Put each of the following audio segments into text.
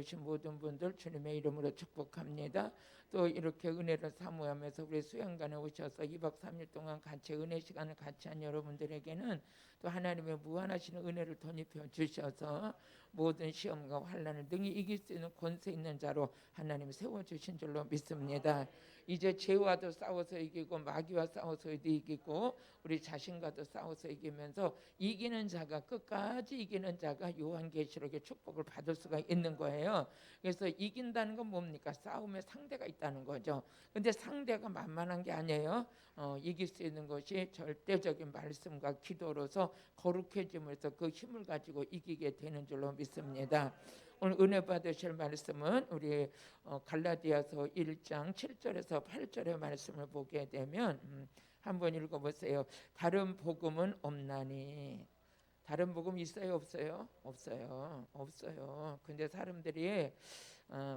오신 모든 분들 주님의 이름으로 축복합니다. 또 이렇게 은혜를 사모하면서 우리 수양관에 오셔서 2박 3일 동안 같이 은혜 시간을 같이 한 여러분들에게는 또 하나님의 무한하신 은혜를 덧입혀 주셔서 모든 시험과 환난을 능히 이길 수 있는 권세 있는 자로 하나님이 세워주신 줄로 믿습니다. 이제 죄와도 싸워서 이기고 마귀와 싸워서 이기고 우리 자신과도 싸워서 이기면서 이기는 자가 끝까지 이기는 자가 요한계시록의 축복을 받을 수가 있는 거예요. 그래서 이긴다는 건 뭡니까? 싸움에 상대가 있다는 거죠. 근데 상대가 만만한 게 아니에요. 이길 수 있는 것이 절대적인 말씀과 기도로서 거룩해짐으로써 그 힘을 가지고 이기게 되는 줄로 믿습니다. 오늘 은혜 받으실 말씀은 우리 갈라디아서 1장 7절에서 8절의 말씀을 보게 되면 한번 읽어보세요. 다른 복음은 없나니. 다른 복음 있어요, 없어요? 없어요. 근데 사람들이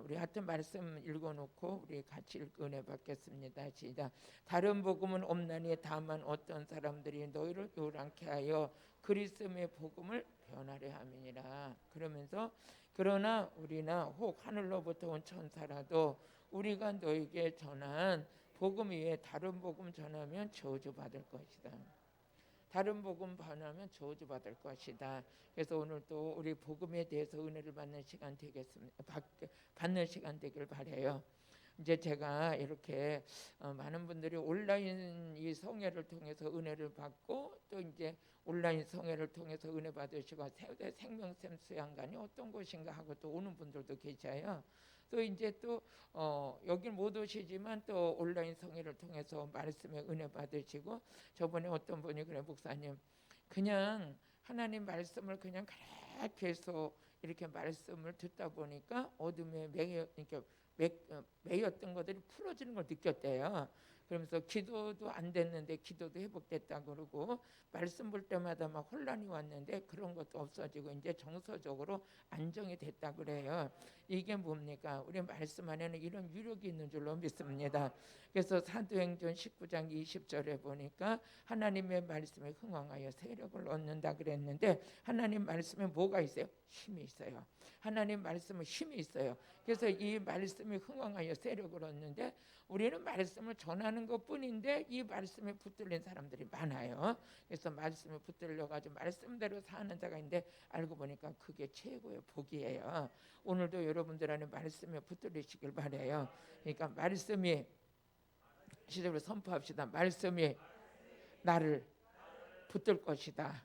우리 하여튼 말씀 읽어놓고 우리 같이 은혜 받겠습니다. 시작. 다른 복음은 없나니 다만 어떤 사람들이 너희를 요란케 하여 그리스도의 복음을 변하려 함이니라. 그러면서 그러나 우리나 혹 하늘로부터 온 천사라도 우리가 너에게 전한 복음 외에 다른 복음 전하면 저주받을 것이다. 다른 복음 전하면 저주받을 것이다. 그래서 오늘 또 우리 복음에 대해서 은혜를 받는 시간 되겠습니다. 받는 시간 되길 바라요. 이제 제가 이렇게 많은 분들이 온라인 이 성회를 통해서 은혜를 받고 또 이제 온라인 성회를 통해서 은혜 받으시고 세대 생명샘 수양관이 어떤 곳인가 하고 또 오는 분들도 계셔요. 또 이제 또 여기 못 오시지만 또 온라인 성회를 통해서 말씀에 은혜 받으시고 저번에 어떤 분이 그래 목사님 그냥 하나님 말씀을 그냥 계속 이렇게 말씀을 듣다 보니까 어둠에 매였던 것들이 풀어지는 걸 느꼈대요. 그러면서 기도도 안 됐는데 기도도 회복됐다 그러고 말씀 볼 때마다 막 혼란이 왔는데 그런 것도 없어지고 이제 정서적으로 안정이 됐다 그래요. 이게 뭡니까? 우리 말씀 안에는 이런 유력이 있는 줄로 믿습니다. 그래서 사도행전 19장 20절에 보니까 하나님의 말씀에 흥왕하여 세력을 얻는다 그랬는데 하나님 말씀에 뭐가 있어요? 힘이 있어요. 하나님 말씀은 힘이 있어요. 그래서 이 말씀이 흥왕하여 세력을 얻는데 우리는 말씀을 전하는 것뿐인데 이 말씀에 붙들린 사람들이 많아요. 그래서 말씀에 붙들려가지고 말씀대로 사는 자가 있는데 알고 보니까 그게 최고의 복이에요. 오늘도 여러분들 안에 말씀에 붙들리시길 바라요. 그러니까 말씀이 시대로 선포합시다. 말씀이 나를 붙들 것이다.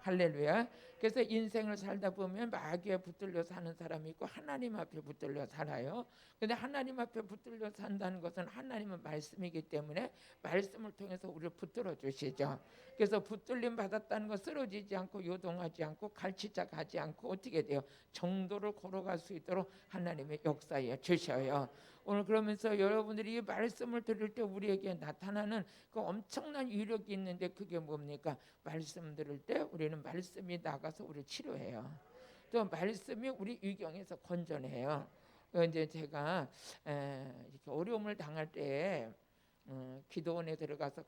할렐루야. 그래서 인생을 살다 보면 마귀에 붙들려 사는 사람이 있고 하나님 앞에 붙들려 살아요. 근데 하나님 앞에 붙들려 산다는 것은 하나님은 말씀이기 때문에 말씀을 통해서 우리를 붙들어 주시죠. 그래서 붙들림 받았다는 것 쓰러지지 않고 요동하지 않고 갈치자 가지 않고 어떻게 돼요? 정도를 걸어갈 수 있도록 하나님의 역사에 주셔요. 오늘 그러면서 여러분들이 이 말씀을 들을 때 우리에게 나타나는 그 엄청난 위력이 있는데 그게 뭡니까? 말씀 들을 때 우리는 말씀이 나가서 우리를 치료해요. 또 말씀이 우리 위경에서 건져내요. 이제 제가 이렇게 어려움을 당할 때 기도원에 들어가서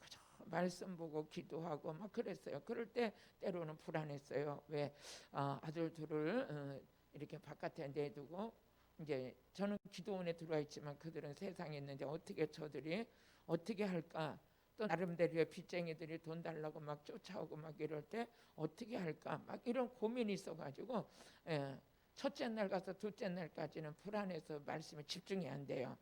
말씀 보고 기도하고 막 그랬어요. 그럴 때 때로는 불안했어요. 왜 아들 둘을 이렇게 바깥에 내두고 이제 저는 기도원에 들어와 있지만 그들은 세상에 있는데 어떻게 저들이 어떻게 할까? 또 나름대로의 빚쟁이들이 돈 달라고 막 쫓아오고 막 이럴 때 어떻게 할까? 막 이런 고민이 있어가지고 첫째 날 가서 둘째 날까지는 불안해서 말씀에 집중이 안 돼요.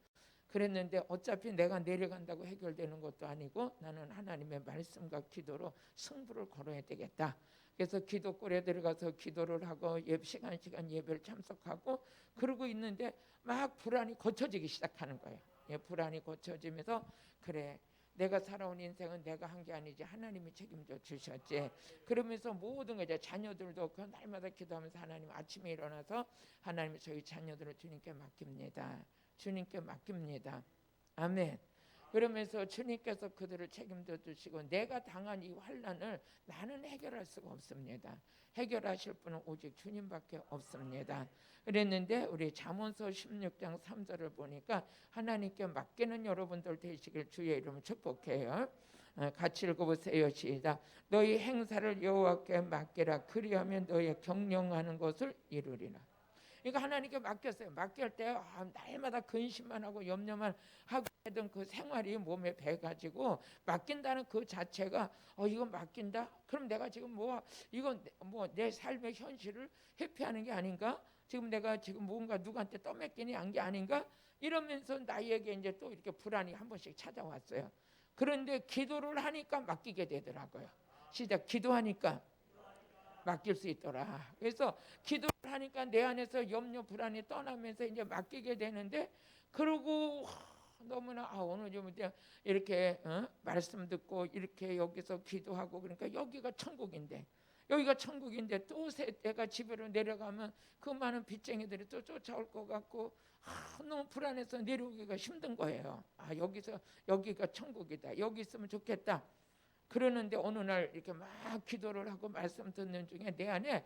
그랬는데 어차피 내가 내려간다고 해결되는 것도 아니고 나는 하나님의 말씀과 기도로 승부를 걸어야 되겠다. 그래서 기도골에 들어가서 기도를 하고 시간 예배를 참석하고 그러고 있는데 막 불안이 고쳐지기 시작하는 거예요. 불안이 고쳐지면서 그래 내가 살아온 인생은 내가 한 게 아니지 하나님이 책임져 주셨지. 그러면서 모든 거 이제 자녀들도 그 날마다 기도하면서 하나님 아침에 일어나서 하나님 저희 자녀들을 주님께 맡깁니다. 주님께 맡깁니다. 아멘. 그러면서 주님께서 그들을 책임져 주시고 내가 당한 이 환난을 나는 해결할 수가 없습니다. 해결하실 분은 오직 주님밖에 없습니다. 그랬는데 우리 잠언서 16장 3절을 보니까 하나님께 맡기는 여러분들 되시길 주의 이름으로 축복해요. 같이 읽어보세요. 시작. 너희 행사를 여호와께 맡기라. 그리하면 너희 경영하는 것을 이루리라. 그러니까 하나님께 맡겼어요. 맡길 때 날마다 근심만 하고 염려만 하고 하던 그 생활이 몸에 배가지고 맡긴다는 그 자체가 이거 맡긴다? 그럼 내가 지금 이건 내 삶의 현실을 회피하는 게 아닌가? 지금 내가 지금 뭔가 누구한테 떠맡기니 한 게 아닌가? 이러면서 나에게 이제 또 이렇게 불안이 한 번씩 찾아왔어요. 그런데 기도를 하니까 맡기게 되더라고요. 시작. 기도하니까 맡길 수 있더라. 그래서 기도를 하니까 내 안에서 염려 불안이 떠나면서 이제 맡기게 되는데, 그러고 너무나 오늘 좀 이렇게 말씀 듣고 이렇게 여기서 기도하고 그러니까 여기가 천국인데 또 내가 집으로 내려가면 그 많은 빚쟁이들이 또 쫓아올 것 같고 너무 불안해서 내려오기가 힘든 거예요. 여기가 천국이다. 여기 있으면 좋겠다. 그러는데 어느 날 이렇게 막 기도를 하고 말씀 듣는 중에 내 안에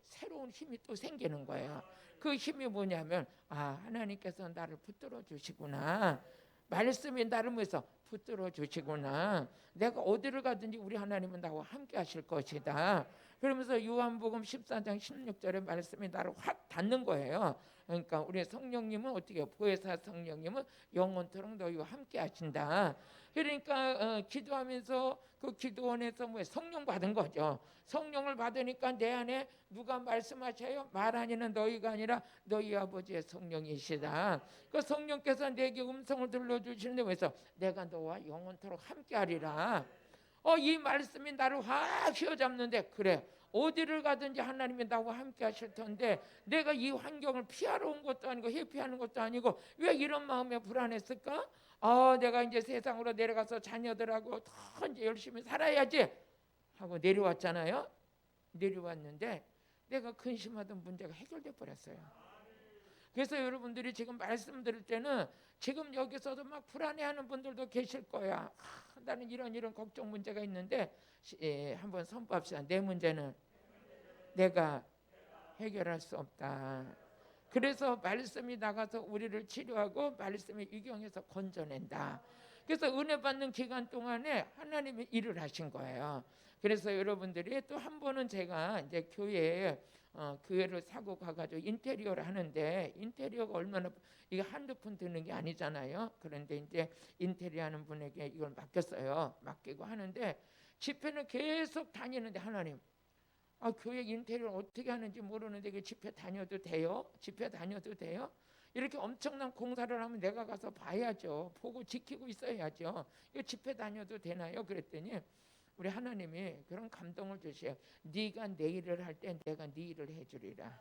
새로운 힘이 또 생기는 거예요. 그 힘이 뭐냐면 하나님께서 나를 붙들어 주시구나. 말씀이 나를 위해서 붙들어 주시구나. 내가 어디를 가든지 우리 하나님은 나와 함께 하실 것이다. 그러면서 요한복음 14장 16절의 말씀이 나를 확 닿는 거예요. 그러니까 우리 성령님은 어떻게 보혜사 성령님은 영원토록 너희와 함께 하신다. 그러니까 기도하면서 그 기도원에서 성령 받은 거죠. 성령을 받으니까 내 안에 누가 말씀하셔요? 말하니는 너희가 아니라 너희 아버지의 성령이시다. 그 성령께서 내게 음성을 들려주시는데 그래서 내가 너와 영원토록 함께하리라. 이 말씀이 나를 확 휘어잡는데 그래. 어디를 가든지 하나님이 나와 함께 하실 텐데 내가 이 환경을 피하러 온 것도 아니고 회피하는 것도 아니고 왜 이런 마음에 불안했을까? 내가 이제 세상으로 내려가서 자녀들하고 더 이제 열심히 살아야지 하고 내려왔잖아요. 내려왔는데 내가 근심하던 문제가 해결돼 버렸어요. 그래서 여러분들이 지금 말씀 들을 때는 지금 여기서도 막 불안해하는 분들도 계실 거야. 나는 이런 걱정 문제가 있는데 한번 선포합시다. 내 문제는 내가 해결할 수 없다. 그래서 말씀이 나가서 우리를 치료하고 말씀이 유경에서 건져낸다. 그래서 은혜 받는 기간 동안에 하나님이 일을 하신 거예요. 그래서 여러분들이 또 한 번은 제가 이제 교회를 사고 가가지고 인테리어를 하는데 인테리어가 얼마나 이게 한두 푼 드는 게 아니잖아요. 그런데 이제 인테리어 하는 분에게 이걸 맡겼어요. 맡기고 하는데 집회는 계속 다니는데 하나님 교회 인테리어 어떻게 하는지 모르는데 그 집회 다녀도 돼요? 집회 다녀도 돼요? 이렇게 엄청난 공사를 하면 내가 가서 봐야죠. 보고 지키고 있어야죠. 이거 집회 다녀도 되나요? 그랬더니 우리 하나님이 그런 감동을 주셔요. 네가 내 일을 할 때 내가 네 일을 해주리라.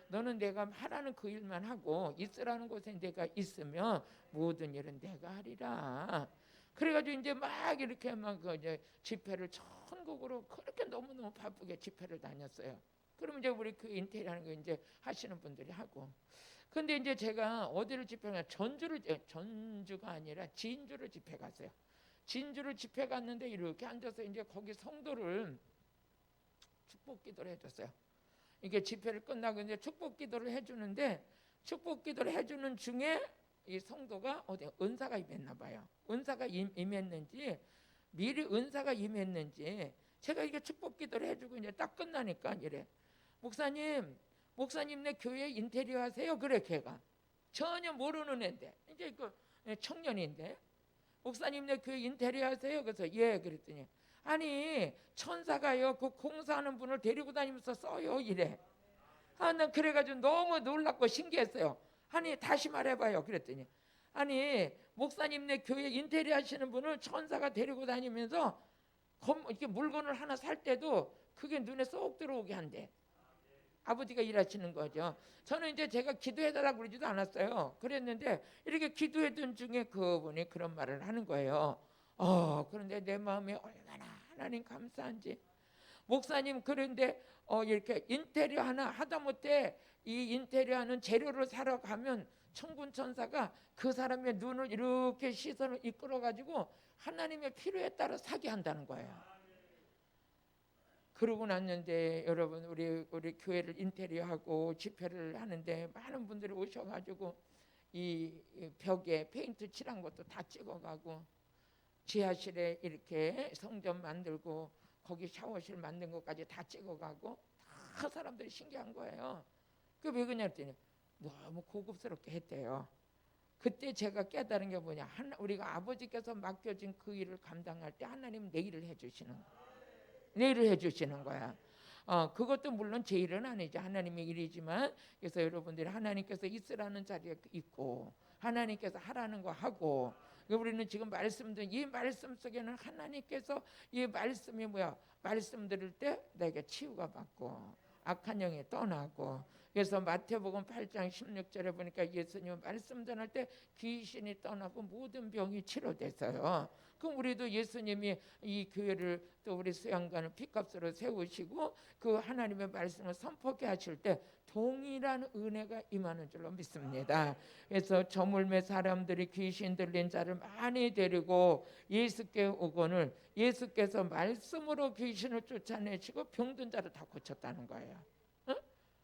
너는 내가 하라는 그 일만 하고 있으라는 곳에 내가 있으면 모든 일은 내가 하리라. 그래가지고 이제 막 이렇게 이제 집회를 전국으로 그렇게 너무너무 바쁘게 집회를 다녔어요. 그럼 이제 우리 그 인테리어하는 거 이제 하시는 분들이 하고. 근데 이제 제가 어디를 집회가 전주가 아니라 진주를 집회 갔어요. 진주를 집회 갔는데 이렇게 앉아서 이제 거기 성도를 축복 기도를 해줬어요. 이게 집회를 끝나고 이제 축복 기도를 해주는데 축복 기도를 해주는 중에 이 성도가 은사가 임했나 봐요. 은사가 임했는지 미리 은사가 임했는지 제가 이게 축복 기도를 해주고 이제 딱 끝나니까 이래. 목사님 내 교회 인테리어 하세요? 그래 걔가 전혀 모르는 애인데 이제 그 청년인데 목사님 내 교회 인테리어 하세요? 그래서 예 그랬더니 아니 천사가요 그 공사하는 분을 데리고 다니면서 써요 이래. 난 그래가지고 너무 놀랍고 신기했어요. 아니 다시 말해봐요. 그랬더니 아니 목사님 네 교회 인테리어 하시는 분을 천사가 데리고 다니면서 이렇게 물건을 하나 살 때도 그게 눈에 쏙 들어오게 한대. 아버지가 일하시는 거죠. 저는 이제 제가 기도해달라고 그러지도 않았어요. 그랬는데 이렇게 기도했던 중에 그분이 그런 말을 하는 거예요. 그런데 내 마음이 얼마나 하나님 감사한지. 목사님 그런데 이렇게 인테리어 하나 하다못해 이 인테리어 하는 재료를 사러 가면 천군 천사가 그 사람의 눈을 이렇게 시선을 이끌어 가지고 하나님의 필요에 따라 사게 한다는 거예요. 그러고 났는데 여러분 우리 교회를 인테리어하고 집회를 하는데 많은 분들이 오셔가지고 이 벽에 페인트 칠한 것도 다 찍어가고 지하실에 이렇게 성전 만들고 거기 샤워실 만든 것까지 다 찍어가고 다 사람들이 신기한 거예요. 그 왜 그러냐 했더니 너무 고급스럽게 했대요. 그때 제가 깨달은 게 뭐냐, 우리가 아버지께서 맡겨진 그 일을 감당할 때 하나님은 내 일을 해주시는 거야. 내 일을 해주시는 거야. 그것도 물론 제 일은 아니죠. 하나님의 일이지만, 그래서 여러분들이 하나님께서 있으라는 자리에 있고 하나님께서 하라는 거 하고, 우리는 지금 이 말씀 속에는 하나님께서 이 말씀이 뭐야, 말씀 들을 때 내게 치유가 받고 악한 영이 떠나고. 그래서 마태복음 8장 16절에 보니까 예수님 말씀 전할 때 귀신이 떠나고 모든 병이 치료됐어요. 그럼 우리도 예수님이 이 교회를 또 우리 수양관을 핏값으로 세우시고 그 하나님의 말씀을 선포케 하실 때 동일한 은혜가 임하는 줄로 믿습니다. 그래서 저물매 사람들이 귀신 들린 자를 많이 데리고 예수께 오거늘 예수께서 말씀으로 귀신을 쫓아내시고 병든 자를 다 고쳤다는 거예요. 응?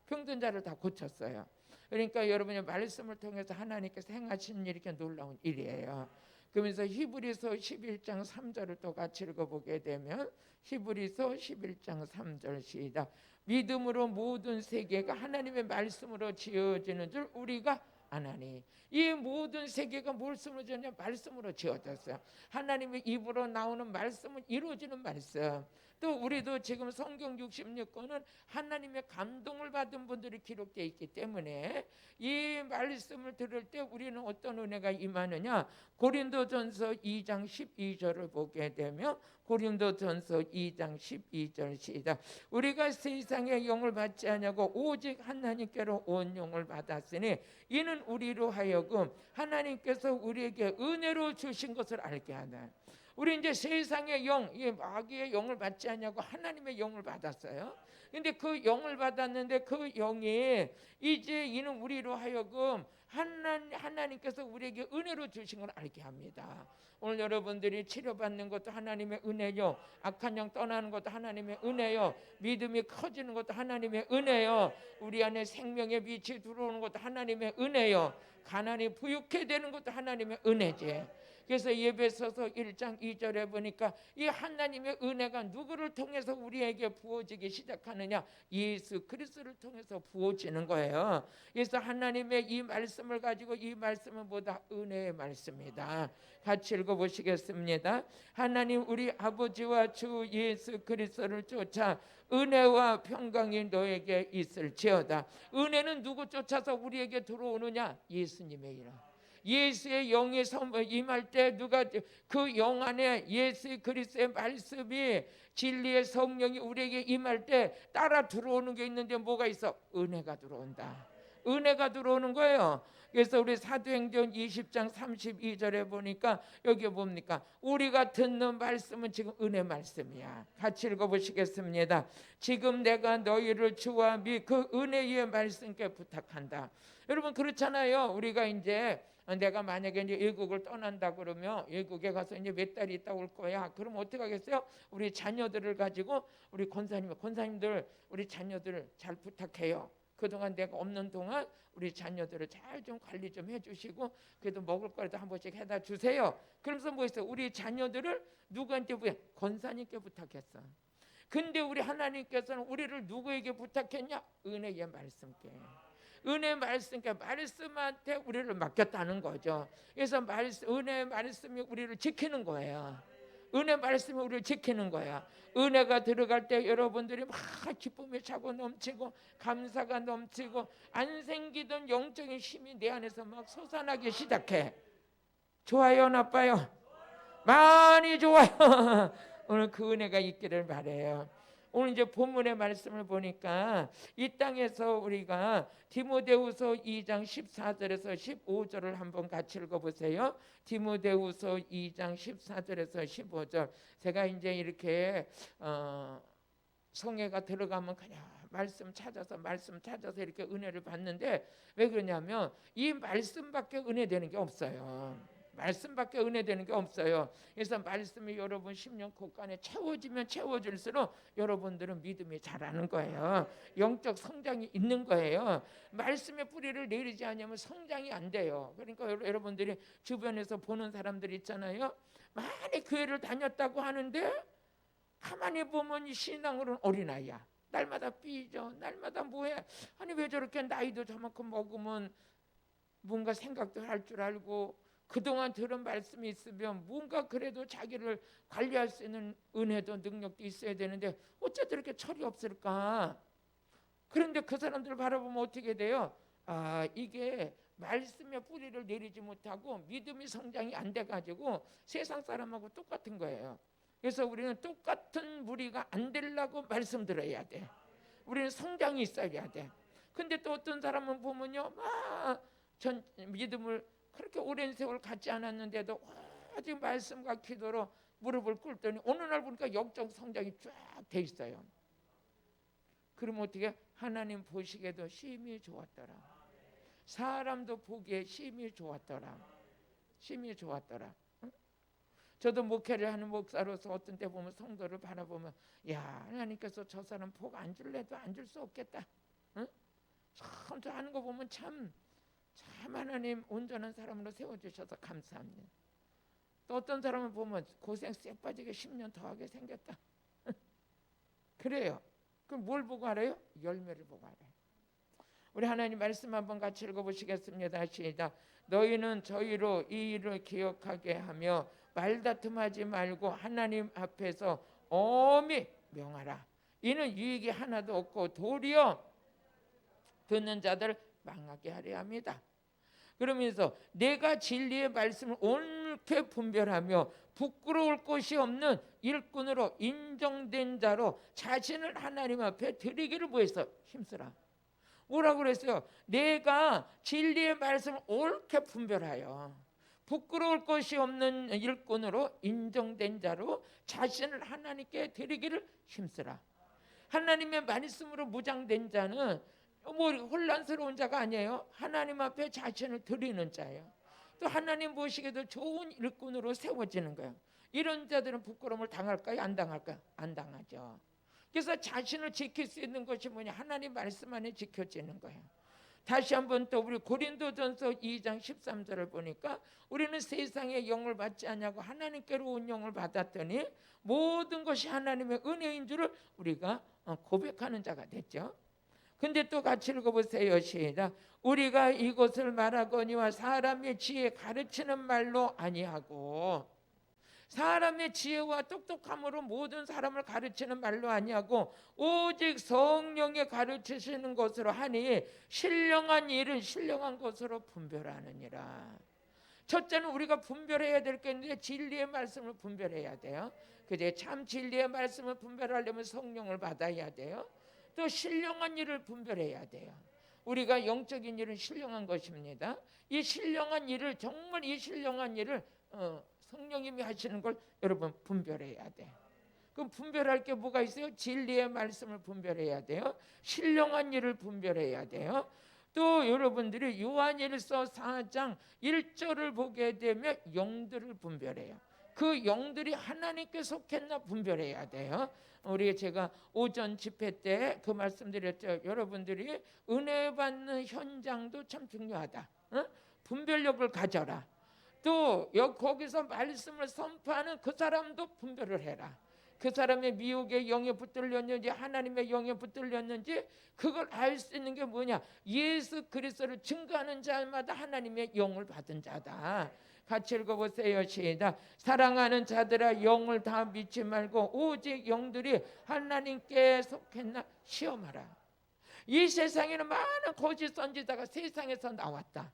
병든 자를 다 고쳤어요. 그러니까 여러분의 말씀을 통해서 하나님께서 행하시는 일이 이렇게 놀라운 일이에요. 그러면서 히브리서 11장 3절을 또 같이 읽어보게 되면 히브리서 11장 3절 시작. 믿음으로 모든 세계가 하나님의 말씀으로 지어지는 줄 우리가 아나니. 이 모든 세계가 무엇으로 지어졌냐? 말씀으로 지어졌어요. 하나님의 입으로 나오는 말씀은 이루어지는 말씀. 또 우리도 지금 성경 66권은 하나님의 감동을 받은 분들이 기록되어 있기 때문에 이 말씀을 들을 때 우리는 어떤 은혜가 임하느냐? 고린도전서 2장 12절을 보게 되면 고린도전서 2장 12절 시작. 우리가 세상의 영을 받지 아니하고 오직 하나님께로 온 영을 받았으니 이는 우리로 하여금 하나님께서 우리에게 은혜로 주신 것을 알게 하나. 우리 이제 세상의 영, 이 마귀의 영을 받지 않냐고 하나님의 영을 받았어요. 근데 그 영을 받았는데 그 영이 이제 이는 우리로 하여금 하나님께서 우리에게 은혜로 주신 걸 알게 합니다. 오늘 여러분들이 치료받는 것도 하나님의 은혜요, 악한 영 떠나는 것도 하나님의 은혜요, 믿음이 커지는 것도 하나님의 은혜요, 우리 안에 생명의 빛이 들어오는 것도 하나님의 은혜요, 가난이 부유케 되는 것도 하나님의 은혜지. 그래서 에베소서 1장 2절에 보니까 이 하나님의 은혜가 누구를 통해서 우리에게 부어지기 시작하느냐? 예수 그리스도를 통해서 부어지는 거예요. 그래서 하나님의 이 말씀을 가지고, 이 말씀은 뭐다? 은혜의 말씀이다. 같이 읽어보시겠습니다. 하나님 우리 아버지와 주 예수 그리스도를 쫓아 은혜와 평강이 너에게 있을지어다. 은혜는 누구 쫓아서 우리에게 들어오느냐? 예수님의 이름. 예수의 영이 임할 때 누가 그 영 안에 예수 그리스도의 말씀이 진리의 성령이 우리에게 임할 때 따라 들어오는 게 있는데 뭐가 있어? 은혜가 들어온다. 은혜가 들어오는 거예요. 그래서 우리 사도행전 20장 32절에 보니까 여기 뭡니까? 우리가 듣는 말씀은 지금 은혜 말씀이야. 같이 읽어보시겠습니다. 지금 내가 너희를 주와 및 그 은혜의 말씀께 부탁한다. 여러분 그렇잖아요. 우리가 이제 내가 만약에 이제 외국을 떠난다 그러면 외국에 가서 이제 몇 달 있다 올 거야. 그럼 어떻게 하겠어요? 우리 자녀들을 가지고 우리 권사님들 우리 자녀들 잘 부탁해요. 그동안 내가 없는 동안 우리 자녀들을 잘 좀 관리 좀 해주시고 그래도 먹을 거라도 한 번씩 해다 주세요. 그러면서 뭐 있어요? 우리 자녀들을 누구한테 권사님께 부탁했어. 근데 우리 하나님께서는 우리를 누구에게 부탁했냐? 은혜의 말씀께. 은혜 말씀께, 말씀한테 우리를 맡겼다는 거죠. 그래서 은혜 말씀이 우리를 지키는 거예요. 은혜 말씀이 우리를 지키는 거야. 은혜가 들어갈 때 여러분들이 막 기쁨이 차고 넘치고 감사가 넘치고 안 생기던 영적인 힘이 내 안에서 막 솟아나기 시작해. 좋아요, 나빠요? 많이 좋아요. 오늘 그 은혜가 있기를 바라요. 오늘 이제 본문의 말씀을 보니까 이 땅에서 우리가 디모데후서 2장 14절에서 15절을 한번 같이 읽어보세요. 디모데후서 2장 14절에서 15절. 제가 이제 이렇게 성회가 들어가면 그냥 말씀 찾아서 이렇게 은혜를 받는데 왜 그러냐면 이 말씀밖에 은혜 되는 게 없어요. 말씀밖에 은혜 되는 게 없어요. 그래서 말씀이 여러분 심령 곳간에 채워지면 채워질수록 여러분들은 믿음이 자라는 거예요. 영적 성장이 있는 거예요. 말씀의 뿌리를 내리지 않으면 성장이 안 돼요. 그러니까 여러분들이 주변에서 보는 사람들 있잖아요. 많이 교회를 다녔다고 하는데 가만히 보면 이 신앙으로는 어린아이야. 날마다 삐져. 날마다 뭐해. 아니 왜 저렇게 나이도 저만큼 먹으면 뭔가 생각도 할 줄 알고 그동안 들은 말씀이 있으면 뭔가 그래도 자기를 관리할 수 있는 은혜도 능력도 있어야 되는데 어째 저렇게 철이 없을까? 그런데 그 사람들 바라보면 어떻게 돼요? 아, 이게 말씀의 뿌리를 내리지 못하고 믿음이 성장이 안 돼가지고 세상 사람하고 똑같은 거예요. 그래서 우리는 똑같은 무리가 안 되려고 말씀 들어야 돼. 우리는 성장이 있어야 돼. 근데 또 어떤 사람은 보면요, 전 믿음을 그렇게 오랜 세월 갖지 않았는데도 오직 말씀과 기도로 무릎을 꿇더니 어느 날 보니까 영적 성장이 쫙 돼 있어요. 그러면 어떻게? 하나님 보시기에도 심히 좋았더라. 사람도 보기에 심히 좋았더라. 심히 좋았더라. 응? 저도 목회를 하는 목사로서 어떤 때 보면 성도를 바라보면 야, 하나님께서 저 사람 복 안 줄래도 안 줄 수 없겠다. 응? 참 저 하는 거 보면 참 하나님 온전한 사람으로 세워주셔서 감사합니다. 또 어떤 사람을 보면 고생 쎄 빠지게 10년 더 하게 생겼다. 그래요. 그럼 뭘 보고 알아요? 열매를 보고 알아요. 우리 하나님 말씀 한번 같이 읽어보시겠습니다. 시작. 너희는 저희로 이 일을 기억하게 하며 말다툼하지 말고 하나님 앞에서 엄히 명하라. 이는 유익이 하나도 없고 도리어 듣는 자들 망하게 하려 합니다. 그러면서 내가 진리의 말씀을 옳게 분별하며 부끄러울 것이 없는 일꾼으로 인정된 자로 자신을 하나님 앞에 드리기를 뭐했어? 힘쓰라. 뭐라고 그랬어요? 내가 진리의 말씀을 옳게 분별하여 부끄러울 것이 없는 일꾼으로 인정된 자로 자신을 하나님께 드리기를 힘쓰라. 하나님의 말씀으로 무장된 자는 뭐 혼란스러운 자가 아니에요. 하나님 앞에 자신을 드리는 자예요. 또 하나님 보시기에도 좋은 일꾼으로 세워지는 거예요. 이런 자들은 부끄러움을 당할까요? 안 당할까요? 안 당하죠. 그래서 자신을 지킬 수 있는 것이 뭐냐? 하나님 말씀 안에 지켜지는 거예요. 다시 한번 또 우리 고린도전서 2장 13절을 보니까 우리는 세상의 영을 받지 않냐고 하나님께로 온 영을 받았더니 모든 것이 하나님의 은혜인 줄을 우리가 고백하는 자가 됐죠. 근데 또 같이 읽어보세요. 시작. 우리가 이것을 말하거니와 사람의 지혜 가르치는 말로 아니하고 사람의 지혜와 똑똑함으로 모든 사람을 가르치는 말로 아니하고 오직 성령의 가르치시는 것으로 하니 신령한 일은 신령한 것으로 분별하느니라. 첫째는 우리가 분별해야 될 게 있는데 진리의 말씀을 분별해야 돼요. 그제 참 진리의 말씀을 분별하려면 성령을 받아야 돼요. 또 신령한 일을 분별해야 돼요. 우리가 영적인 일은 신령한 것입니다. 이 신령한 일을 정말 이 신령한 일을 성령님이 하시는 걸 여러분 분별해야 돼. 그럼 분별할 게 뭐가 있어요? 진리의 말씀을 분별해야 돼요. 신령한 일을 분별해야 돼요. 또 여러분들이 요한일서 4장 1절을 보게 되면 영들을 분별해요. 그 영들이 하나님께 속했나 분별해야 돼요. 우리 제가 오전 집회 때 그 말씀드렸죠. 여러분들이 은혜 받는 현장도 참 중요하다. 분별력을 가져라. 또 거기서 말씀을 선포하는 그 사람도 분별을 해라. 그 사람의 미혹의 영에 붙들렸는지 하나님의 영에 붙들렸는지 그걸 알 수 있는 게 뭐냐? 예수 그리스도를 증거하는 자마다 하나님의 영을 받은 자다. 같이 읽어보세요. 시작. 사랑하는 자들아 영을 다 믿지 말고 오직 영들이 하나님께 속했나 시험하라. 이 세상에는 많은 거짓 선지자가 세상에서 나왔다.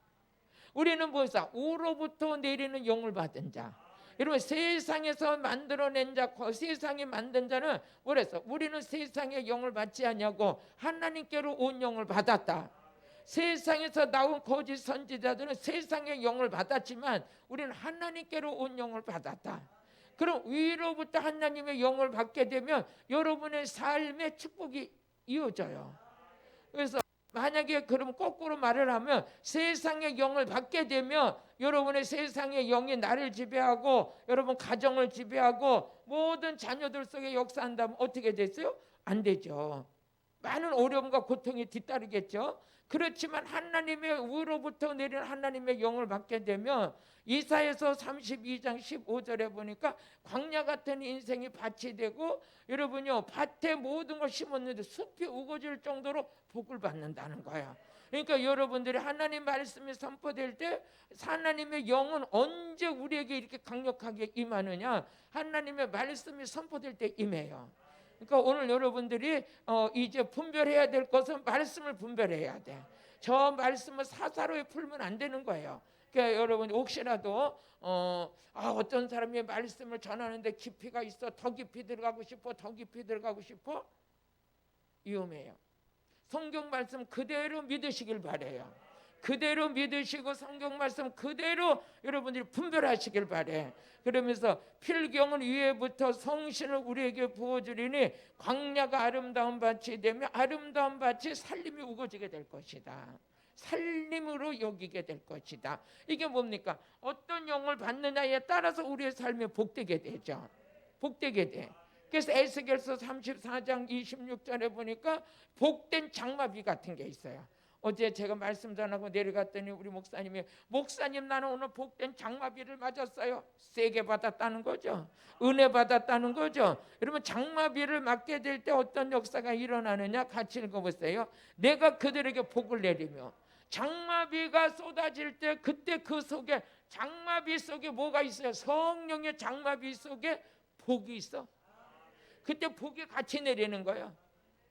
우리는 뭐였어? 우로부터 내리는 영을 받은 자. 여러분 세상에서 만들어낸 자, 세상이 만든 자는 뭐랬어? 우리는 세상의 영을 받지 않냐고 하나님께로 온 영을 받았다. 세상에서 나온 거짓 선지자들은 세상의 영을 받았지만 우리는 하나님께로 온 영을 받았다. 그럼 위로부터 하나님의 영을 받게 되면 여러분의 삶의 축복이 이어져요. 그래서 만약에 그럼 거꾸로 말을 하면 세상의 영을 받게 되면 여러분의 세상의 영이 나를 지배하고 여러분 가정을 지배하고 모든 자녀들 속에 역사한다면 어떻게 됐어요? 안 되죠. 많은 어려움과 고통이 뒤따르겠죠. 그렇지만 하나님의 위로부터 내리는 하나님의 영을 받게 되면 이사야서 32장 15절에 보니까 광야 같은 인생이 밭이 되고, 여러분요, 밭에 모든 걸 심었는데 숲이 우거질 정도로 복을 받는다는 거야. 그러니까 여러분들이 하나님 말씀이 선포될 때 하나님의 영은 언제 우리에게 이렇게 강력하게 임하느냐? 하나님의 말씀이 선포될 때 임해요. 그러니까 오늘 여러분들이 이제 분별해야 될 것은 말씀을 분별해야 돼. 저 말씀을 사사로이 풀면 안 되는 거예요. 그러니까 여러분 혹시라도 어떤 사람이 말씀을 전하는데 깊이가 있어, 더 깊이 들어가고 싶어, 더 깊이 들어가고 싶어, 위험해요. 성경 말씀 그대로 믿으시길 바래요. 그대로 믿으시고 성경 말씀 그대로 여러분들이 분별하시길 바래. 그러면서 필경은 위에부터 성신을 우리에게 부어주리니 광야가 아름다운 밭이 되며 아름다운 밭이 살림이 우거지게 될 것이다. 살림으로 여기게 될 것이다. 이게 뭡니까? 어떤 영을 받느냐에 따라서 우리의 삶이 복되게 되죠. 복되게 돼. 그래서 에스겔서 34장 26절에 보니까 복된 장마비 같은 게 있어요. 어제 제가 말씀 전하고 내려갔더니 우리 목사님이, 목사님 나는 오늘 복된 장마비를 맞았어요. 세게 받았다는 거죠. 은혜 받았다는 거죠. 여러분 장마비를 맞게 될 때 어떤 역사가 일어나느냐, 같이 읽어보세요. 내가 그들에게 복을 내리며, 장마비가 쏟아질 때 그때 그 속에, 장마비 속에 뭐가 있어요? 성령의 장마비 속에 복이 있어. 그때 복이 같이 내리는 거예요.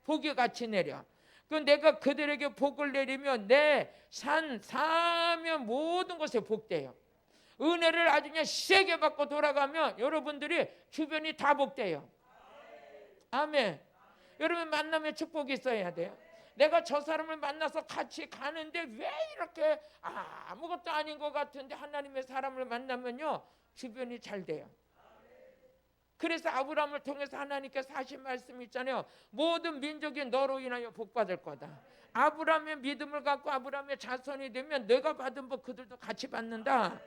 복이 같이 내려. 그 내가 그들에게 복을 내리면 내 산 사면 모든 것에 복돼요. 은혜를 아주 그냥 세게 받고 돌아가면 여러분들이 주변이 다 복돼요. 아멘. 여러분 만나면 축복이 있어야 돼요. 내가 저 사람을 만나서 같이 가는데 왜 이렇게 아무것도 아닌 것 같은데 하나님의 사람을 만나면요, 주변이 잘 돼요. 그래서 아브라함을 통해서 하나님께서 하신 말씀이 있잖아요. 모든 민족이 너로 인하여 복받을 거다. 아브라함의 믿음을 갖고 아브라함의 자손이 되면 내가 받은 복 그들도 같이 받는다.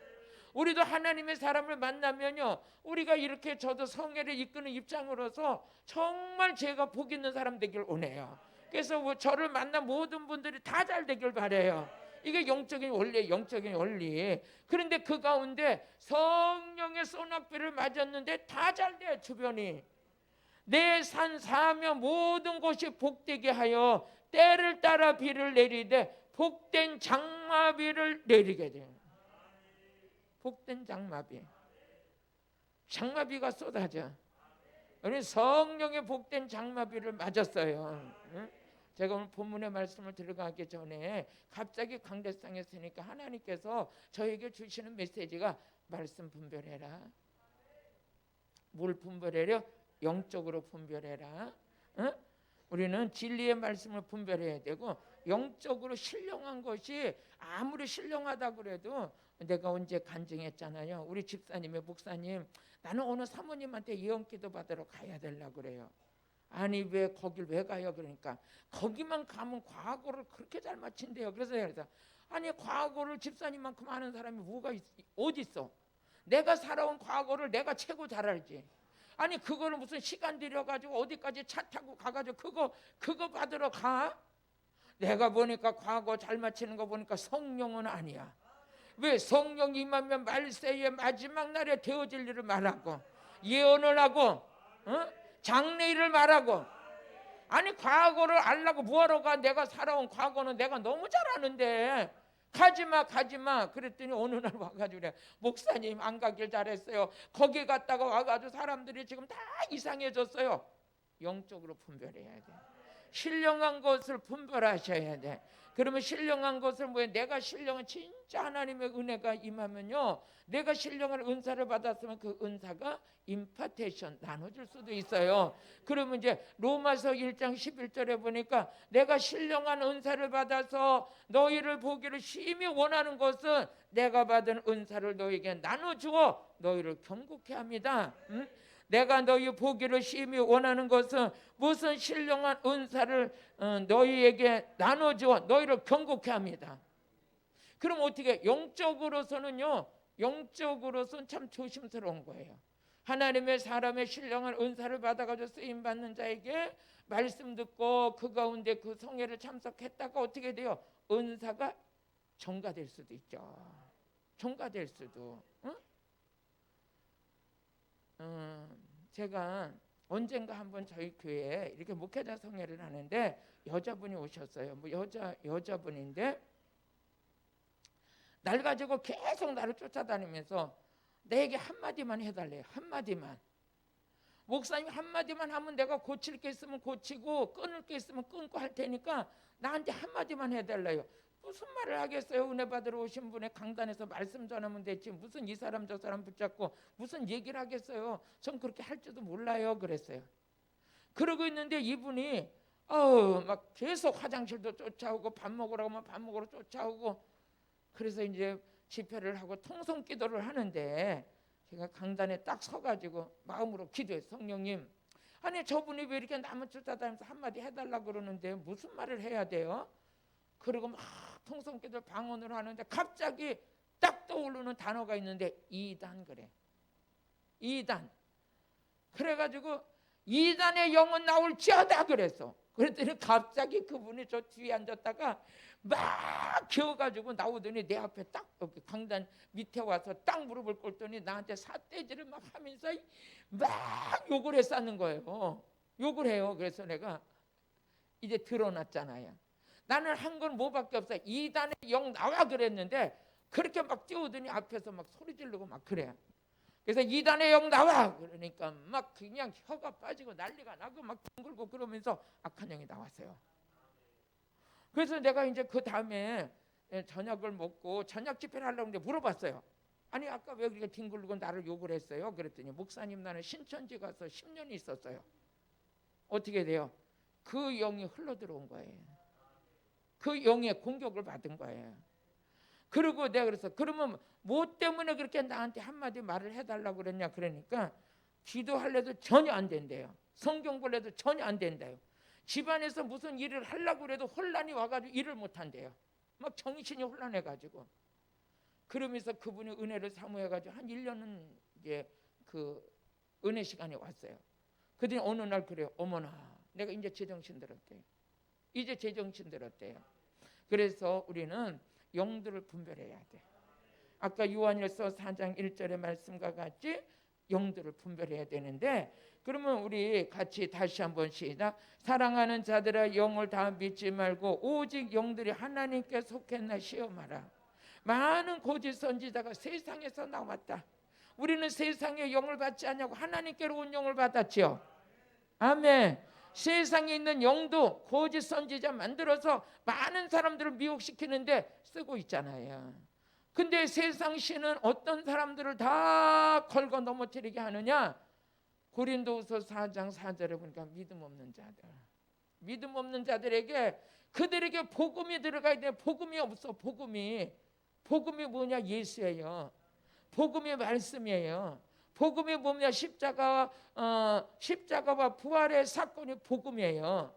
우리도 하나님의 사람을 만나면요, 우리가 이렇게 저도 성회를 이끄는 입장으로서 정말 제가 복 있는 사람 되길 원해요. 그래서 저를 만난 모든 분들이 다 잘 되길 바라요. 이게 영적인 원리, 영적인 원리. 그런데 그 가운데 성령의 소낙비를 맞았는데 다 잘 돼, 주변이. 내 산 사며 모든 곳이 복되게 하여 때를 따라 비를 내리되 복된 장마비를 내리게 돼요. 복된 장마비. 장마비가 쏟아져. 우리 성령의 복된 장마비를 맞았어요. 응? 제가 오늘 본문의 말씀을 들어가기 전에 갑자기 강대상에 서니까 하나님께서 저에게 주시는 메시지가 말씀 분별해라. 뭘 분별해요? 영적으로 분별해라. 응? 우리는 진리의 말씀을 분별해야 되고, 영적으로 신령한 것이 아무리 신령하다 그래도, 내가 언제 간증했잖아요. 우리 집사님의 목사님, 나는 오늘 사모님한테 예언기도 받으러 가야 되려고 그래요. 아니 왜 거길 왜 가요? 그러니까 거기만 가면 과거를 그렇게 잘 맞힌대요. 그래서 아니 과거를 집사님만큼 아는 사람이 어디 있어? 내가 살아온 과거를 내가 최고 잘 알지. 아니 그거를 무슨 시간 들여가지고 어디까지 차 타고 가가지고 그거 받으러 가? 내가 보니까 과거 잘 맞히는 거 보니까 성령은 아니야. 왜? 성령이 임하면 말세의 마지막 날에 되어질 일을 말하고 예언을 하고 장래일을 말하고. 아니 과거를 알라고 뭐하러 가? 내가 살아온 과거는 내가 너무 잘 아는데. 가지마. 그랬더니 어느 날 와가지고 그래, 목사님 안 가길 잘했어요. 거기 갔다가 와가지고 사람들이 지금 다 이상해졌어요. 영적으로 분별해야 돼. 신령한 것을 분별하셔야 돼. 그러면 신령한 것을 뭐예요? 내가 신령한 진짜 하나님의 은혜가 임하면요, 내가 신령한 은사를 받았으면 그 은사가 임파테이션 나눠줄 수도 있어요. 그러면 이제 로마서 1장 11절에 보니까 내가 신령한 은사를 받아서 너희를 보기를 심히 원하는 것은 내가 받은 은사를 너희에게 나눠주어 너희를 경고케 합니다. 내가 너희 보기를 심히 원하는 것은 무슨 신령한 은사를 너희에게 나눠주어 너희를 경고케 합니다. 그럼 어떻게? 영적으로서는요, 영적으로서는 참 조심스러운 거예요. 하나님의 사람의 신령한 은사를 받아가지고 쓰임 받는 자에게 말씀 듣고 그 가운데 그 성회를 참석했다가 어떻게 돼요? 은사가 전가될 수도 있죠. 전가될 수도. 제가 언젠가 한번 저희 교회에 이렇게 목회자 성회를 하는데 여자분이 오셨어요. 뭐 여자분인데 날 가지고 계속 나를 쫓아다니면서 내게 한마디만 해달래요. 한마디만. 목사님 한마디만 하면 내가 고칠 게 있으면 고치고 끊을 게 있으면 끊고 할 테니까 나한테 한마디만 해달래요. 무슨 말을 하겠어요? 은혜 받으러 오신 분의 강단에서 말씀 전하면 됐지 무슨 이 사람 저 사람 붙잡고 무슨 얘기를 하겠어요? 전 그렇게 할 줄도 몰라요. 그랬어요. 그러고 있는데 이분이 막 계속 화장실도 쫓아오고 밥 먹으러 가면 밥 먹으러 쫓아오고 그래서 이제 집회를 하고 통성 기도를 하는데 제가 강단에 딱 서가지고 마음으로 기도해요. 성령님, 아니 저분이 왜 이렇게 남을 쫓아다니면서 한마디 해달라고 그러는데 무슨 말을 해야 돼요? 그리고 막 통성 기도를 방언을 하는데 갑자기 딱 떠오르는 단어가 있는데 이단 그래. 이단. 그래가지고 이단의 영은 나올지어다 그랬어. 그랬더니 갑자기 그분이 저 뒤에 앉았다가 막 기어가지고 나오더니 내 앞에 딱 여기 강단 밑에 와서 딱 무릎을 꿇더니 나한테 삿대질을 막 하면서 막 욕을 했었는 거예요. 욕을 해요. 그래서 내가 이제 드러났잖아요. 나는 한 건 뭐밖에 없어요. 이단의 영 나와 그랬는데 그렇게 막 뛰어오더니 앞에서 막 소리 지르고 막 그래. 그래서 이단의 영 나와 그러니까 막 그냥 혀가 빠지고 난리가 나고 막 둥글고 그러면서 악한 영이 나왔어요. 그래서 내가 이제 그 다음에 저녁을 먹고 저녁 집회를 하려고 했는데 물어봤어요. 아니 아까 왜 그렇게 뒹굴고 나를 욕을 했어요? 그랬더니 목사님 나는 신천지 가서 10년이 있었어요. 어떻게 돼요? 그 영이 흘러 들어온 거예요. 그 영의 공격을 받은 거예요. 그리고 내가 그래서 그러면 뭐 때문에 그렇게 나한테 한마디 말을 해달라고 그랬냐 그러니까 기도할래도 전혀 안 된대요. 성경 볼래도 전혀 안 된대요. 집안에서 무슨 일을 하려고 해도 혼란이 와가지고 일을 못한대요. 막 정신이 혼란해가지고 그러면서 그분이 은혜를 사모해가지고 한 1년은 이제 그 은혜 시간에 왔어요. 그랬더니 어느 날 그래요. 어머나 내가 이제 제정신 들었대요. 이제 제정신 들었대요. 그래서 우리는 영들을 분별해야 돼. 아까 요한일서 4장 1절의 말씀과 같이 영들을 분별해야 되는데 그러면 우리 같이 다시 한번 시작. 사랑하는 자들아 영을 다 믿지 말고 오직 영들이 하나님께 속했나 시험하라. 많은 거짓 선지자가 세상에서 나왔다. 우리는 세상의 영을 받지 않냐고 하나님께로 온 영을 받았지요. 아멘. 세상에 있는 영도 거짓 선지자 만들어서 많은 사람들을 미혹시키는데 쓰고 있잖아요. 근데 세상 신은 어떤 사람들을 다 걸고 넘어뜨리게 하느냐? 고린도후서 4장 4절에 보니까 믿음 없는 자들. 믿음 없는 자들에게 그들에게 복음이 들어가야 돼. 복음이 없어. 복음이 뭐냐? 예수예요. 복음이 말씀이에요. 복음이 뭐냐? 십자가와 부활의 사건이 복음이에요.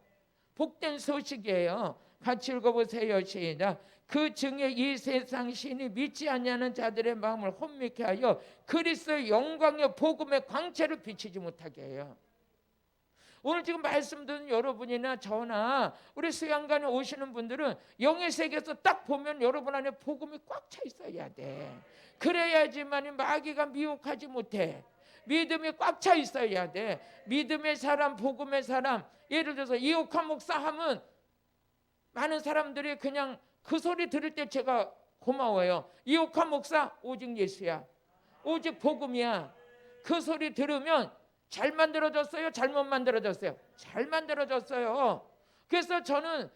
복된 소식이에요. 같이 읽어보세요. 시작. 그 증에 이 세상 신이 믿지 않냐는 자들의 마음을 혼미케 하여 그리스도의 영광의 복음의 광채를 비치지 못하게 해요. 오늘 지금 말씀 듣는 여러분이나 저나 우리 수양관에 오시는 분들은 영의 세계에서 딱 보면 여러분 안에 복음이 꽉 차 있어야 돼. 그래야지만 마귀가 미혹하지 못해. 믿음이 꽉 차 있어야 돼. 믿음의 사람, 복음의 사람. 예를 들어서 이옥환 목사 하면 많은 사람들이 그냥 그 소리 들을 때 제가 고마워요. 이옥환 목사 오직 예수야. 오직 복음이야. 그 소리 들으면 잘 만들어졌어요? 잘못 만들어졌어요? 잘 만들어졌어요. 그래서 저는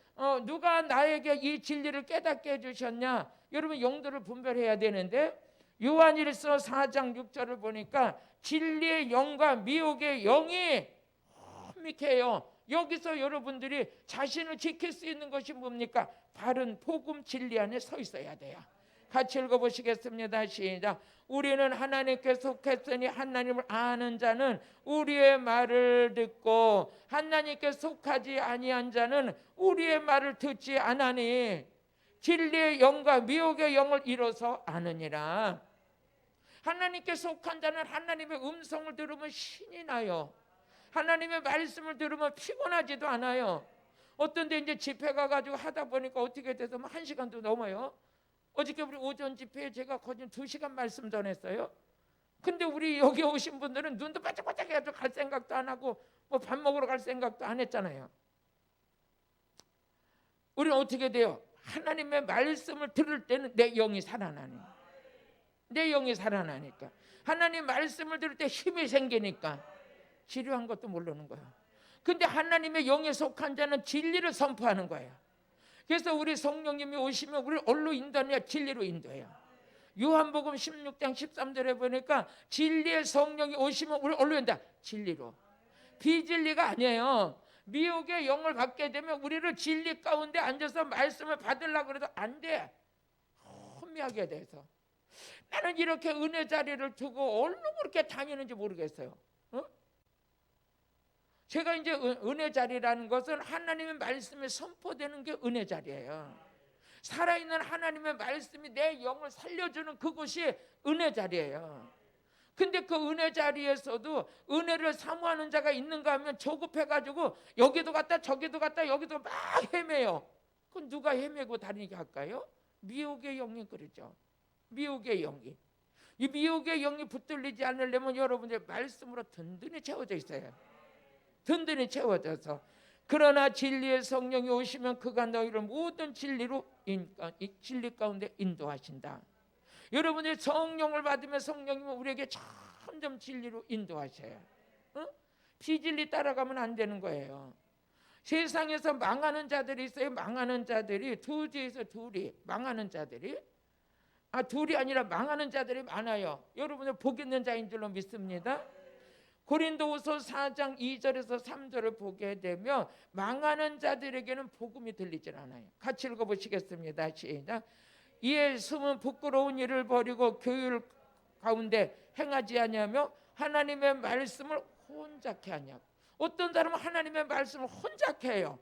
누가 나에게 이 진리를 깨닫게 해주셨냐? 여러분 영들을 분별해야 되는데 요한일서 4장 6절을 보니까 진리의 영과 미혹의 영이 혼미해요. 여기서 여러분들이 자신을 지킬 수 있는 것이 뭡니까? 바른 복음 진리 안에 서 있어야 돼요. 같이 읽어보시겠습니다. 시작. 우리는 하나님께 속했으니 하나님을 아는 자는 우리의 말을 듣고 하나님께 속하지 아니한 자는 우리의 말을 듣지 않으니 진리의 영과 미혹의 영을 이뤄서 아느니라. 하나님께 속한 자는 하나님의 음성을 들으면 신이 나요. 하나님의 말씀을 들으면 피곤하지도 않아요. 어떤 데 이제 집회 가가지고 하다 보니까 어떻게 돼서 1시간도 넘어요. 어저께 우리 오전 집회에 제가 거의 2시간 말씀 전했어요. 근데 우리 여기 오신 분들은 눈도 바짝바짝 해가지고 갈 생각도 안 하고 뭐 밥 먹으러 갈 생각도 안 했잖아요. 우리는 어떻게 돼요? 하나님의 말씀을 들을 때는 내 영이 살아나네. 내 영이 살아나니까. 하나님 말씀을 들을 때 힘이 생기니까 지루한 것도 모르는 거예요. 근데 하나님의 영에 속한 자는 진리를 선포하는 거예요. 그래서 우리 성령님이 오시면 우리를 어디로 인도하냐? 진리로 인도해요. 요한복음 16장 13절에 보니까 진리의 성령이 오시면 우리를 어디로 인도한다? 진리로. 비진리가 아니에요. 미혹의 영을 받게 되면 우리를 진리 가운데 앉아서 말씀을 받으려고 해도 안 돼. 혼미하게 돼서. 나는 이렇게 은혜 자리를 두고 얼른 그렇게 다니는지 모르겠어요. 제가 이제 은혜 자리라는 것은 하나님의 말씀이 선포되는 게 은혜 자리예요. 살아있는 하나님의 말씀이 내 영을 살려주는 그곳이 은혜 자리예요. 근데 그 은혜 자리에서도 은혜를 사모하는 자가 있는가 하면 조급해가지고 여기도 갔다 저기도 갔다 여기도 막 헤매요. 그건 누가 헤매고 다니게 할까요? 미혹의 영이 그러죠. 미혹의 영이. 이 미혹의 영이 붙들리지 않으려면 여러분들 말씀으로 든든히 채워져 있어요. 든든히 채워져서. 그러나 진리의 성령이 오시면 그가 너희를 모든 진리로 진리 가운데 인도하신다. 여러분이 성령을 받으면 성령님은 우리에게 점점 진리로 인도하셔요. 비진리 따라가면 안 되는 거예요. 세상에서 망하는 자들이 있어요. 망하는 자들이 두지에서 둘이 망하는 자들이 둘이 아니라 망하는 자들이 많아요. 여러분들 복 있는 자인 줄로 믿습니다. 고린도후서 4장 2절에서 3절을 보게 되면 망하는 자들에게는 복음이 들리질 않아요. 같이 읽어보시겠습니다. 시작. 이에 숨은 부끄러운 일을 버리고 교율 가운데 행하지 아니하며 하나님의 말씀을 혼잡케 하냐고. 어떤 사람은 하나님의 말씀을 혼잡케 해요.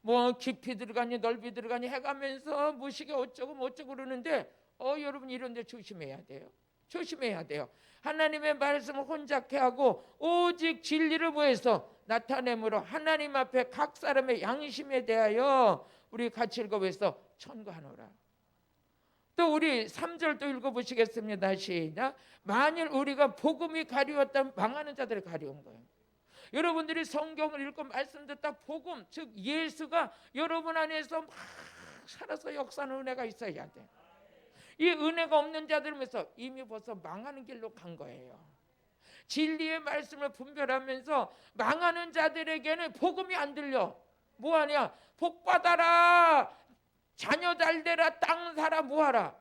뭐 깊이 들어가니 넓이 들어가니 해가면서 무식이 어쩌고 뭐쩌고 그러는데 여러분 이런 데 조심해야 돼요. 조심해야 돼요. 하나님의 말씀을 혼잡케 하고 오직 진리를 뭐해서 나타내므로 하나님 앞에 각 사람의 양심에 대하여 우리 같이 읽어보면서 천구하노라. 또 우리 3절 또 읽어보시겠습니다. 시작. 만일 우리가 복음이 가리웠다면 망하는 자들이 가리운 거예요. 여러분들이 성경을 읽고 말씀 듣다 복음 즉 예수가 여러분 안에서 막 살아서 역사하는 은혜가 있어야 돼. 이 은혜가 없는 자들면서 이미 벌써 망하는 길로 간 거예요. 진리의 말씀을 분별하면서 망하는 자들에게는 복음이 안 들려. 뭐하냐? 복 받아라, 자녀 잘 되라, 땅 사라, 뭐하라.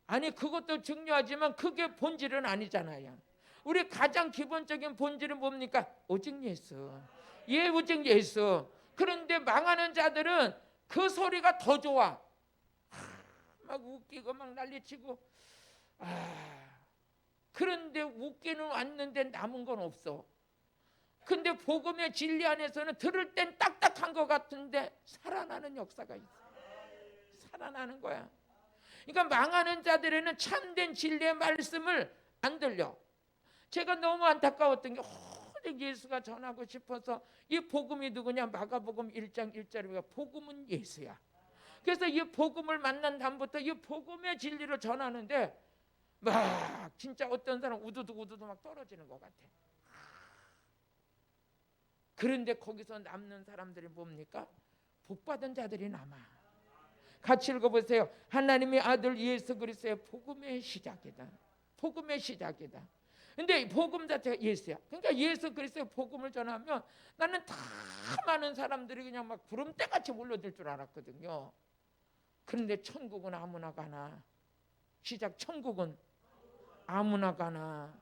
아니 그것도 중요하지만 그게 본질은 아니잖아요. 우리 가장 기본적인 본질은 뭡니까? 오직 예수. 예, 오직 예수. 그런데 망하는 자들은 그 소리가 더 좋아. 막 웃기고 막 난리치고 그런데 웃기는 왔는데 남은 건 없어. 근데 복음의 진리 안에서는 들을 땐 딱딱한 것 같은데 살아나는 역사가 있어. 살아나는 거야. 그러니까 망하는 자들에는 참된 진리의 말씀을 안 들려. 제가 너무 안타까웠던 게 오직 예수가 전하고 싶어서 이 복음이 누구냐? 마가복음 1장 1절에 보면 복음은 예수야. 그래서 이 복음을 만난 다음부터 이 복음의 진리를 전하는데 막 진짜 어떤 사람 우두둑 막 떨어지는 것 같아. 그런데 거기서 남는 사람들이 뭡니까? 복받은 자들이 남아. 같이 읽어보세요. 하나님의 아들 예수 그리스도의 복음의 시작이다. 복음의 시작이다. 근데 복음 자체가 예수야. 그러니까 예수 그리스도의 복음을 전하면 나는 다 많은 사람들이 그냥 막 구름대같이 몰려들 줄 알았거든요. 그런데 천국은 아무나 가나. 시작. 천국은 아무나 가나.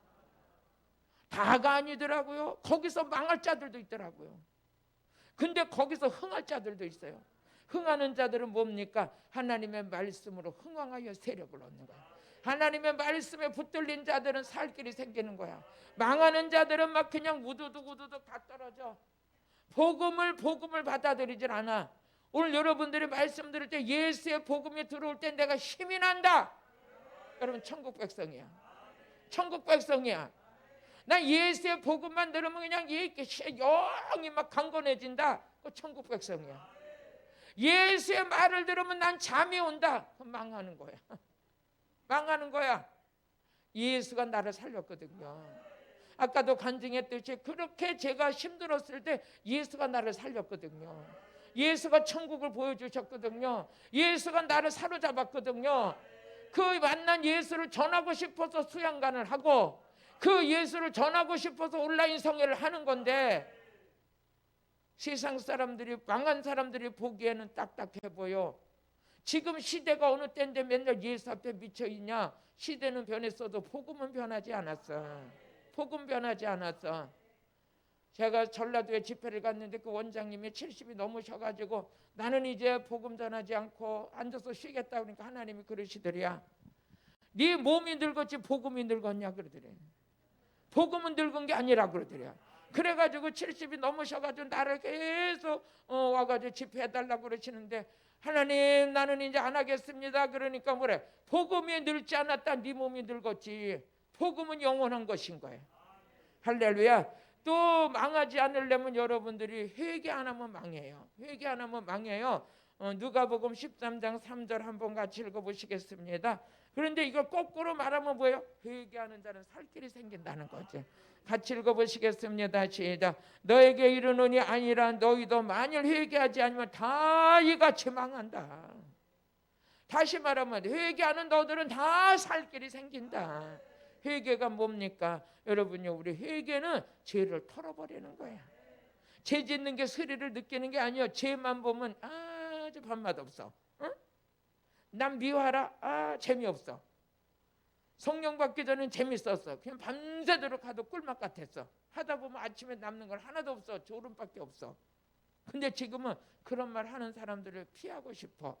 다가 아니더라고요. 거기서 망할 자들도 있더라고요. 근데 거기서 흥할 자들도 있어요. 흥하는 자들은 뭡니까? 하나님의 말씀으로 흥왕하여 세력을 얻는 거야. 하나님의 말씀에 붙들린 자들은 살 길이 생기는 거야. 망하는 자들은 막 그냥 우두둑 다 떨어져. 복음을 받아들이질 않아. 오늘 여러분들이 말씀 들을 때 예수의 복음이 들어올 때 내가 힘이 난다. 여러분 천국 백성이야. 천국 백성이야. 나 예수의 복음만 들으면 그냥 이렇게 영이 막 강건해진다. 그 천국 백성이야. 예수의 말을 들으면 난 잠이 온다. 그럼 망하는 거야. 망하는 거야. 예수가 나를 살렸거든요. 아까도 간증했듯이 그렇게 제가 힘들었을 때 예수가 나를 살렸거든요. 예수가 천국을 보여주셨거든요. 예수가 나를 사로잡았거든요. 그 만난 예수를 전하고 싶어서 수양관을 하고 그 예수를 전하고 싶어서 온라인 성회를 하는 건데 세상 사람들이 망한 사람들이 보기에는 딱딱해 보여. 지금 시대가 어느 때인데 맨날 예수 앞에 미쳐있냐. 시대는 변했어도 복음은 변하지 않았어. 복음 변하지 않았어. 제가 전라도에 집회를 갔는데 그 원장님이 70이 넘으셔가지고 나는 이제 복음 전하지 않고 앉아서 쉬겠다 그러니까 하나님이 그러시더래야. 네 몸이 늙었지 복음이 늙었냐 그러더래. 복음은 늙은 게 아니라 그러더래요. 그래가지고 70이 넘으셔가지고 나를 계속 와가지고 집회해달라고 그러시는데 하나님 나는 이제 안 하겠습니다. 그러니까 뭐래? 복음이 늙지 않았다. 네 몸이 늙었지. 복음은 영원한 것인 거예요. 할렐루야. 또 망하지 않으려면 여러분들이 회개 안 하면 망해요. 회개 안 하면 망해요. 누가복음 13장 3절 한번 같이 읽어보시겠습니다. 그런데 이걸 거꾸로 말하면 뭐예요? 회개하는 자는 살 길이 생긴다는 거죠. 같이 읽어보시겠습니다. 시작. 너에게 이르노니 아니라 너희도 만일 회개하지 않으면 다 이같이 망한다. 다시 말하면 회개하는 너들은 다 살 길이 생긴다. 회개가 뭡니까? 여러분요, 우리 회개는 죄를 털어버리는 거야. 죄 짓는 게 스릴을 느끼는 게 아니에요. 죄만 보면 아주 밥맛 없어. 응? 남 미워하라. 재미없어. 성령 받기 전엔 재밌었어. 그냥 밤새도록 가도 꿀맛 같았어. 하다 보면 아침에 남는 건 하나도 없어. 졸음밖에 없어. 근데 지금은 그런 말 하는 사람들을 피하고 싶어.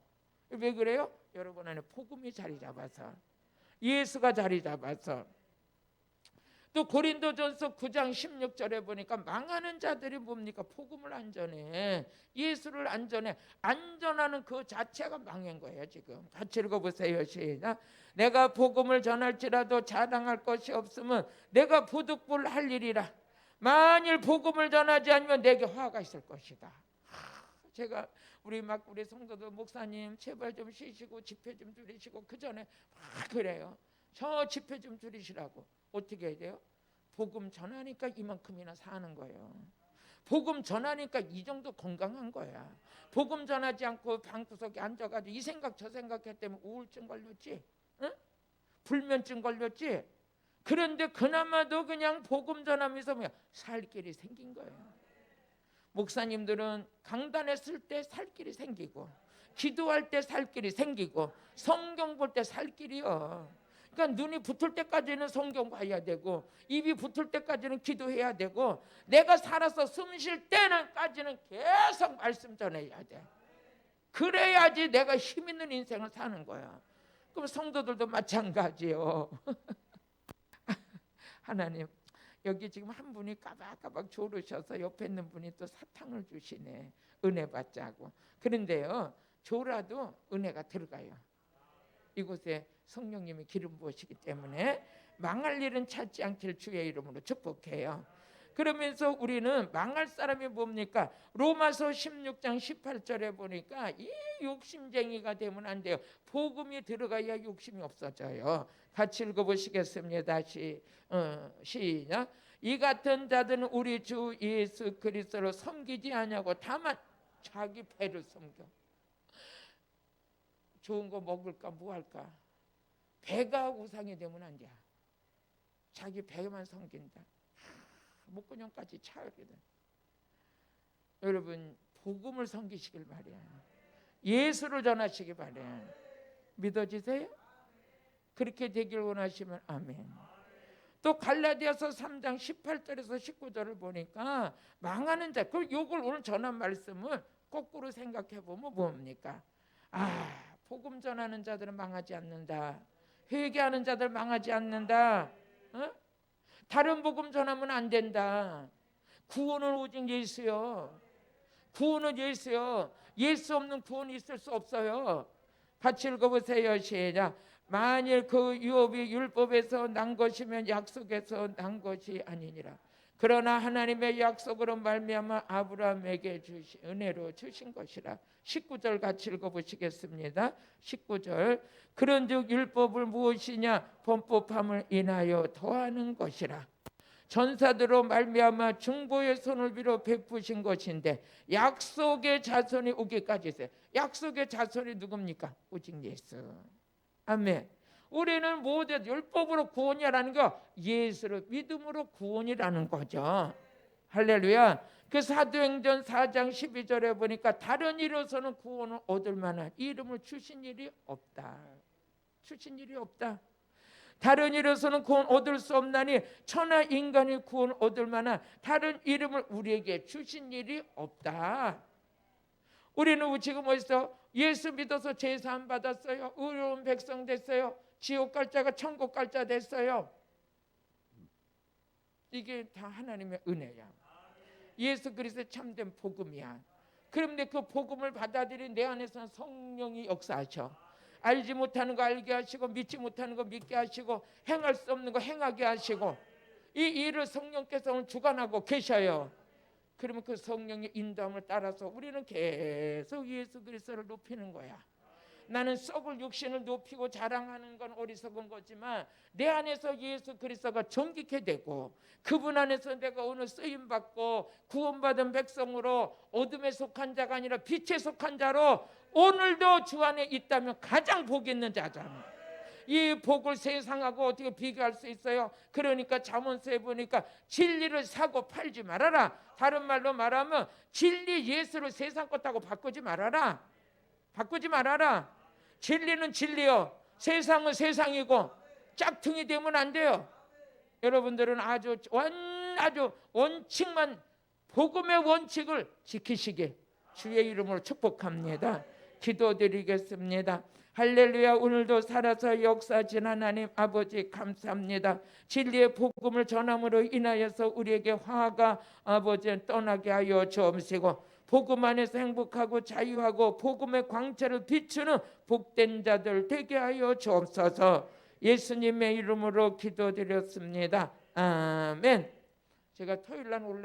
왜 그래요? 여러분 안에 복음이 자리 잡아서, 예수가 자리 잡아서. 또 고린도전서 9장 16절에 보니까 망하는 자들이 뭡니까? 복음을 안 전해, 예수를 안 전해. 안전하는 그 자체가 망한 거예요. 지금 같이 읽어보세요. 시작. 내가 복음을 전할지라도 자랑할 것이 없으면 내가 부득불할 일이라. 만일 복음을 전하지 않으면 내게 화가 있을 것이다. 제가 우리 성도들 목사님 제발 좀 쉬시고 집회 좀 줄이시고 그 전에 막 그래요. 저 집회 좀 줄이시라고. 어떻게 해야 돼요? 복음 전하니까 이만큼이나 사는 거예요. 복음 전하니까 이 정도 건강한 거야. 복음 전하지 않고 방구석에 앉아가지고 이 생각 저 생각했기 때문에 우울증 걸렸지, 응? 불면증 걸렸지. 그런데 그나마도 그냥 복음 전하면서 살 길이 생긴 거예요. 목사님들은 강단에 쓸 때 살 길이 생기고, 기도할 때 살 길이 생기고, 성경 볼 때 살 길이요. 그러니까 눈이 붙을 때까지는 성경 봐야 되고, 입이 붙을 때까지는 기도해야 되고, 내가 살아서 숨 쉴 때는까지는 계속 말씀 전해야 돼. 그래야지 내가 힘 있는 인생을 사는 거야. 그럼 성도들도 마찬가지요. 하나님, 여기 지금 한 분이 까박까박 졸으셔서 옆에 있는 분이 또 사탕을 주시네. 은혜 받자고. 그런데요, 졸아도 은혜가 들어가요. 이곳에 성령님이 기름 부으시기 때문에 망할 일은 찾지 않길 주의 이름으로 축복해요. 그러면서 우리는 망할 사람이 뭡니까? 로마서 16장 18절에 보니까 이 욕심쟁이가 되면 안 돼요. 복음이 들어가야 욕심이 없어져요. 같이 읽어보시겠습니다. 시작. 이 같은 자들은 우리 주 예수 그리스도를 섬기지 아니하고 다만 자기 배를 섬겨. 좋은 거 먹을까 뭐 할까? 배가 우상이 되면 안 돼. 자기 배만 섬긴다. 목구녕까지 차거든. 여러분 복음을 섬기시길 바래요. 예수를 전하시기 바래요. 믿어지세요? 그렇게 되길 원하시면 아멘. 또 갈라디아서 3장 18절에서 19절을 보니까 망하는 자, 그 요걸 오늘 전한 말씀을 거꾸로 생각해 보면 뭡니까? 복음 전하는 자들은 망하지 않는다. 회개하는 자들 망하지 않는다. 다른 복음 전하면 안 된다. 구원은 오직 예수요. 구원은 예수요. 예수 없는 구원이 있을 수 없어요. 같이 읽어보세요. 시작. 만일 그 유업이 율법에서 난 것이면 약속에서 난 것이 아니니라. 그러나 하나님의 약속으로 말미암아 아브라함에게 주신 은혜로 주신 것이라. 19절 같이 읽어보시겠습니다. 19절 그런즉 율법을 무엇이냐 범법함을 인하여 더하는 것이라. 전사들로 말미암아 중보의 손을 빌어 베푸신 것인데 약속의 자손이 오기까지 있어요. 약속의 자손이 누굽니까? 오직 예수. 아멘. 우리는 모두 율법으로 구원이라는 거 예수를 믿음으로 구원이라는 거죠. 할렐루야. 그 사도행전 4장 12절에 보니까 다른 이로서는 구원을 얻을 만한 이름을 주신 일이 없다. 주신 일이 없다. 다른 이로서는 구원 얻을 수 없나니 천하 인간이 구원 얻을 만한 다른 이름을 우리에게 주신 일이 없다. 우리는 지금 어디서 예수 믿어서 제사함 받았어요. 의로운 백성 됐어요. 지옥 갈 자가 천국 갈 자 됐어요. 이게 다 하나님의 은혜야. 예수 그리스도의 참된 복음이야. 그런데 그 복음을 받아들인 내 안에서는 성령이 역사하셔. 알지 못하는 거 알게 하시고 믿지 못하는 거 믿게 하시고 행할 수 없는 거 행하게 하시고 이 일을 성령께서 오늘 주관하고 계셔요. 그러면 그 성령의 인도함을 따라서 우리는 계속 예수 그리스도를 높이는 거야. 나는 썩을 육신을 높이고 자랑하는 건 어리석은 거지만 내 안에서 예수 그리스도가 정직해 되고 그분 안에서 내가 오늘 쓰임받고 구원받은 백성으로 어둠에 속한 자가 아니라 빛에 속한 자로 오늘도 주 안에 있다면 가장 복 있는 자잖아. 이 복을 세상하고 어떻게 비교할 수 있어요? 그러니까 잠언서에 보니까 진리를 사고 팔지 말아라. 다른 말로 말하면 진리 예수를 세상 것하고 바꾸지 말아라. 바꾸지 말아라. 진리는 진리요. 세상은 세상이고 짝퉁이 되면 안 돼요. 여러분들은 아주 원칙만 복음의 원칙을 지키시길 주의 이름으로 축복합니다. 기도드리겠습니다. 할렐루야. 오늘도 살아서 역사하신 하나님 아버지 감사합니다. 진리의 복음을 전함으로 인하여서 우리에게 화가 아버지 떠나게 하여 주옵시고 복음 안에서 행복하고 자유하고 복음의 광채를 비추는 복된 자들 되게 하여 주옵소서. 예수님의 이름으로 기도드렸습니다. 아멘. 제가 토요일 날 올라